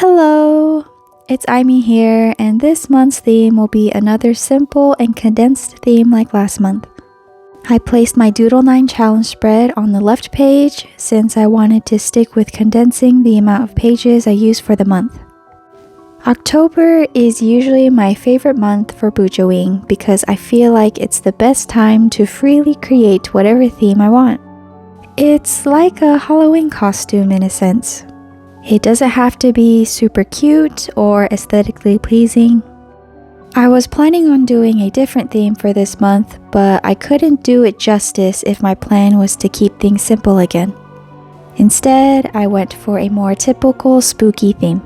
Hello! It's Amy here, and this month's theme will be another simple and condensed theme like last month. I placed my Doodle 9 challenge spread on the left page since I wanted to stick with condensing the amount of pages I use for the month. October is usually my favorite month for bujoing because I feel like it's the best time to freely create whatever theme I want. It's like a Halloween costume in a sense. It doesn't have to be super cute or aesthetically pleasing. I was planning on doing a different theme for this month, but I couldn't do it justice if my plan was to keep things simple again. Instead, I went for a more typical spooky theme.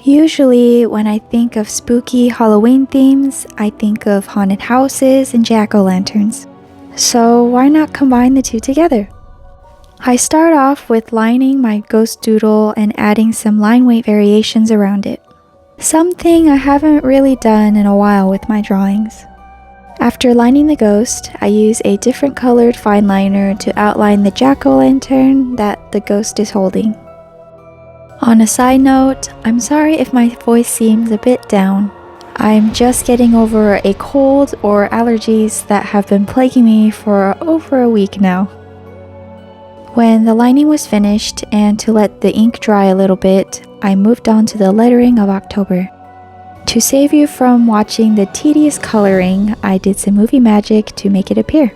Usually, when I think of spooky Halloween themes, I think of haunted houses and jack-o'-lanterns. So why not combine the two together? I start off with lining my ghost doodle and adding some line weight variations around it. Something I haven't really done in a while with my drawings. After lining the ghost, I use a different colored fine liner to outline the jack-o'-lantern that the ghost is holding. On a side note, I'm sorry if my voice seems a bit down. I'm just getting over a cold or allergies that have been plaguing me for over a week now. When the lining was finished and to let the ink dry a little bit, I moved on to the lettering of October. To save you from watching the tedious coloring, I did some movie magic to make it appear.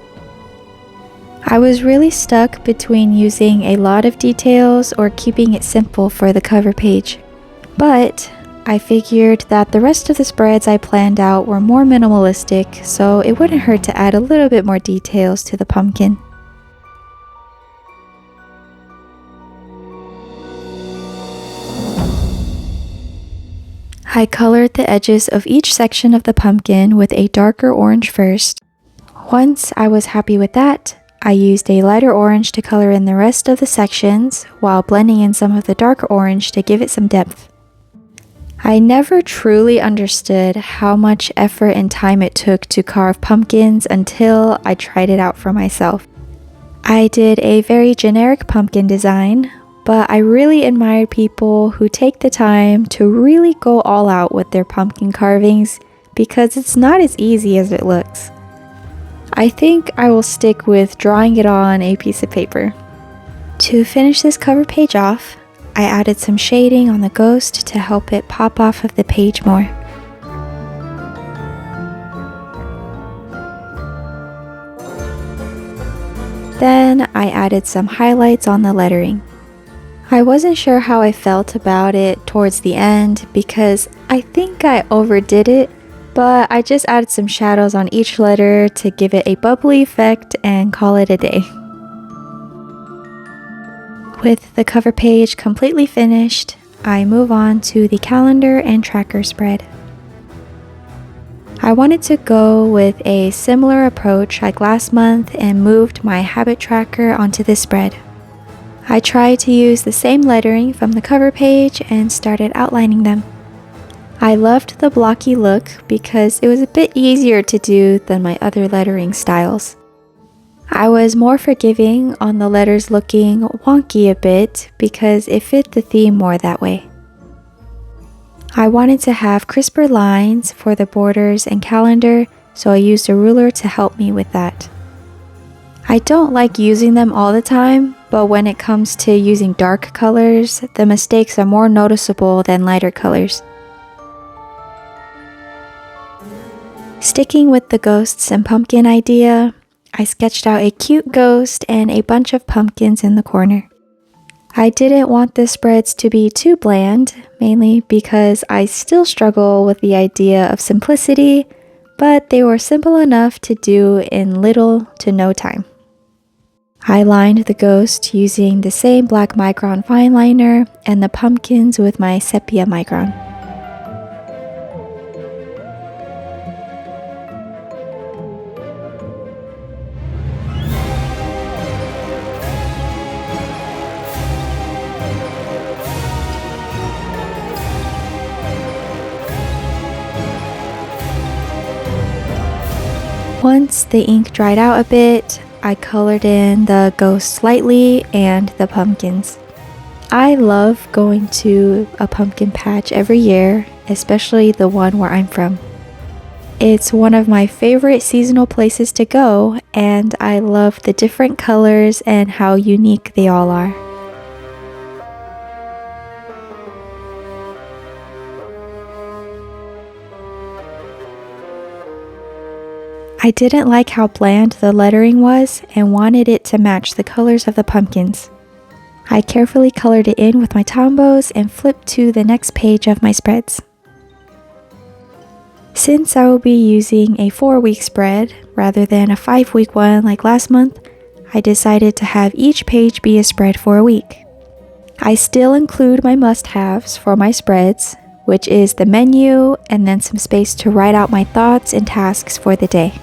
I was really stuck between using a lot of details or keeping it simple for the cover page. But I figured that the rest of the spreads I planned out were more minimalistic, so it wouldn't hurt to add a little bit more details to the pumpkin. I colored the edges of each section of the pumpkin with a darker orange first. Once I was happy with that, I used a lighter orange to color in the rest of the sections while blending in some of the darker orange to give it some depth. I never truly understood how much effort and time it took to carve pumpkins until I tried it out for myself. I did a very generic pumpkin design, but I really admire people who take the time to really go all out with their pumpkin carvings because it's not as easy as it looks. I think I will stick with drawing it on a piece of paper. To finish this cover page off, I added some shading on the ghost to help it pop off of the page more. Then I added some highlights on the lettering. I wasn't sure how I felt about it towards the end because I think I overdid it, but I just added some shadows on each letter to give it a bubbly effect and call it a day. With the cover page completely finished, I move on to the calendar and tracker spread. I wanted to go with a similar approach like last month and moved my habit tracker onto this spread. I tried to use the same lettering from the cover page and started outlining them. I loved the blocky look because it was a bit easier to do than my other lettering styles. I was more forgiving on the letters looking wonky a bit because it fit the theme more that way. I wanted to have crisper lines for the borders and calendar, so I used a ruler to help me with that. I don't like using them all the time, but when it comes to using dark colors, the mistakes are more noticeable than lighter colors. Sticking with the ghosts and pumpkin idea, I sketched out a cute ghost and a bunch of pumpkins in the corner. I didn't want the spreads to be too bland, mainly because I still struggle with the idea of simplicity, but they were simple enough to do in little to no time. I lined the ghost using the same black micron fine liner and the pumpkins with my sepia micron. Once the ink dried out a bit, I colored in the ghost slightly and the pumpkins. I love going to a pumpkin patch every year, especially the one where I'm from. It's one of my favorite seasonal places to go, and I love the different colors and how unique they all are. I didn't like how bland the lettering was and wanted it to match the colors of the pumpkins. I carefully colored it in with my Tombows and flipped to the next page of my spreads. Since I will be using a 4-week spread rather than a 5-week one like last month, I decided to have each page be a spread for a week. I still include my must-haves for my spreads, which is the menu and then some space to write out my thoughts and tasks for the day.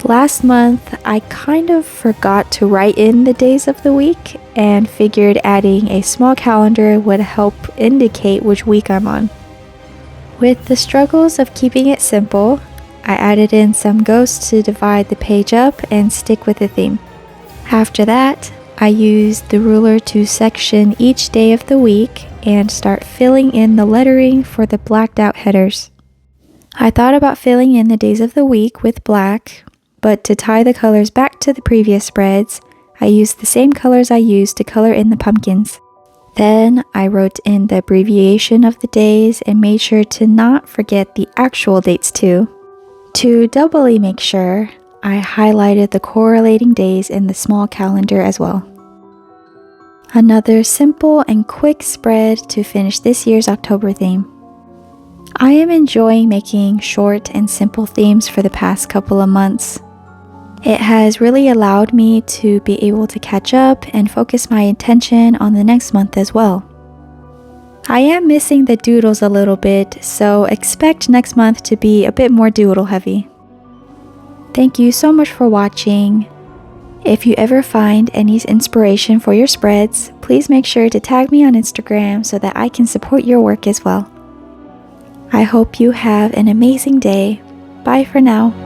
Last month, I kind of forgot to write in the days of the week and figured adding a small calendar would help indicate which week I'm on. With the struggles of keeping it simple, I added in some ghosts to divide the page up and stick with the theme. After that, I used the ruler to section each day of the week and start filling in the lettering for the blacked out headers. I thought about filling in the days of the week with black, but to tie the colors back to the previous spreads, I used the same colors I used to color in the pumpkins. Then I wrote in the abbreviation of the days and made sure to not forget the actual dates too. To doubly make sure, I highlighted the correlating days in the small calendar as well. Another simple and quick spread to finish this year's October theme. I am enjoying making short and simple themes for the past couple of months. It has really allowed me to be able to catch up and focus my attention on the next month as well. I am missing the doodles a little bit, so expect next month to be a bit more doodle heavy. Thank you so much for watching. If you ever find any inspiration for your spreads, please make sure to tag me on Instagram so that I can support your work as well. I hope you have an amazing day. Bye for now.